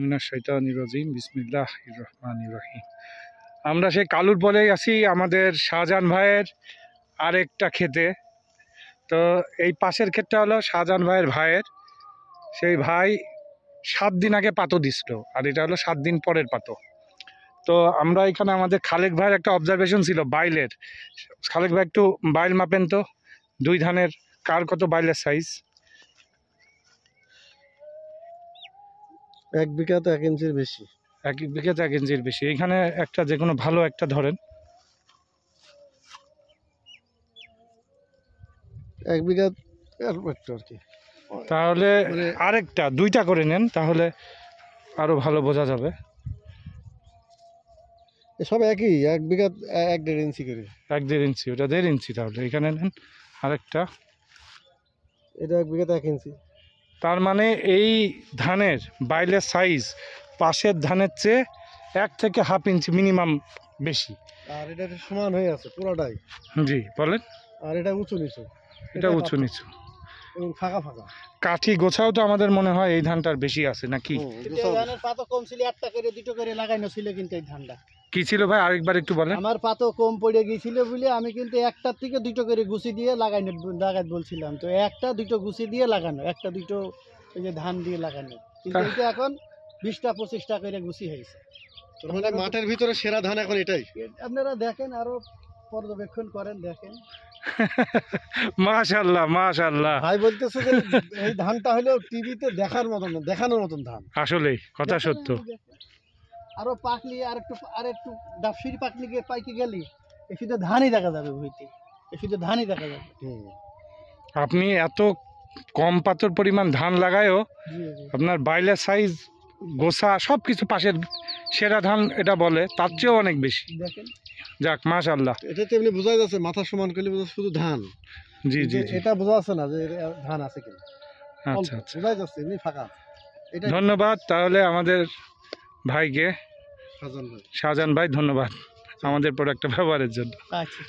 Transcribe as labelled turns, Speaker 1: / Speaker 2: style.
Speaker 1: মিনাশ শাইতানির রাজিম বিসমিল্লাহির রহমানির রহিম। আমরা সেই কালুর বলেই আছি আমাদের শাহজাহান ভাইয়ের আরেকটা ক্ষেতে। তো এই পাশের ক্ষেতটা হলো শাহজাহান ভাইয়ের সেই ভাই 7 দিন আগে পাতো দিছিল, আর এটা হলো 7 দিন পরের পাতো। তো আমরা এখানে আমাদের খালেক ভাইয়ের একটা অবজারভেশন ছিল বাইলের। খালেক ভাই একটু বাইল মাপেন তো, দুই ধানের কার কত বাইলের সাইজ?
Speaker 2: 1 বিঘাতে 1 ইঞ্চির বেশি।
Speaker 1: 1 বিঘাতে 1 ইঞ্চির বেশি। এখানে একটা যে কোনো ভালো একটা ধরেন।
Speaker 2: 1 বিঘা একটু আর কি।
Speaker 1: তাহলে আরেকটা 2টা করে নেন, তাহলে আরো ভালো বোঝা যাবে।
Speaker 2: সব একই, 1 বিঘা 1.5 ইঞ্চি করে।
Speaker 1: 1.5 ইঞ্চি, ওটা 1.5 ইঞ্চি। তাহলে এখানে নেন আরেকটা।
Speaker 2: এটা 1 বিঘাতে 1 ইঞ্চি।
Speaker 1: তার মানে এই ধানের বাইলের সাইজ পাশের ধানের চেয়ে 1 থেকে হাফ ইঞ্চি মিনিমাম বেশি।
Speaker 2: আর এটা সমান হয়ে আছে পুরোটাই।
Speaker 1: জি বলেন।
Speaker 2: আর এটা উঁচু নিচু।
Speaker 1: এটা উঁচু নিচু
Speaker 2: এবং ফাঁকা ফাঁকা।
Speaker 1: কাঠি গোছাও তো আমাদের মনে হয় এই ধানটার বেশি আছে নাকি?
Speaker 2: ধানের পাতা কম ছিল, একটা করে 2টো করে লাগানো ছিল, কিন্তু এই ধানটা
Speaker 1: কি ছিল ভাই আরেকবার একটু বলেন।
Speaker 2: আমার পাতা কম পড়ে গিয়েছিল বলে আমি কিন্তু একটার থেকে 2টো করে গুছি দিয়ে লাগাইতে বলছিলাম। তো 1টা 2টো গুছি দিয়ে লাগানো, 1টা 2টো এই যে ধান দিয়ে লাগানো, কিন্তু এটা এখন 20টা 25টা করে গুছি হয়েছে। মানে মাঠের ভিতরে সেরা ধান এখন এটাই। আপনারা দেখেন, আরো পর্যবেক্ষণ করেন, দেখেন।
Speaker 1: মাশাআল্লাহ মাশাআল্লাহ।
Speaker 2: ভাই বলতেছে যে এই ধানটা হলো টিভিতে দেখানোর মতন ধান।
Speaker 1: আসলে কথা সত্য।
Speaker 2: আরো পাকলি আরেকটু ডাবসিরি পাকলি গিয়ে পাইকে গেলি এই শুধু ধানই দেখা যাবে ভুইতে, এই শুধু ধানই দেখা যাবে।
Speaker 1: আপনি এত কম পাতর পরিমাণ ধান লাগায়ও আপনার বাইলের সাইজ গোছা সব কিছু পাশের সেরা ধান এটা বলে, তার চেয়েও অনেক বেশি।
Speaker 2: দেখেন,
Speaker 1: যাক মাশাআল্লাহ।
Speaker 2: এটা তো এমনি বোঝা যাচ্ছে, মাথা সমান করলে বোঝা শুধু ধান।
Speaker 1: জি জি জি,
Speaker 2: এটা বোঝা যাচ্ছে না যে ধান আছে কিনা।
Speaker 1: আচ্ছা আচ্ছা,
Speaker 2: বোঝা যাচ্ছে এমনি ফাঁকা।
Speaker 1: ধন্যবাদ তাহলে আমাদের ভাইকে,
Speaker 2: শাহজাহান ভাই,
Speaker 1: শাহজাহান ভাই, ধন্যবাদ আমাদের প্রোডাক্টটা ব্যবহারের জন্য।
Speaker 2: আচ্ছা।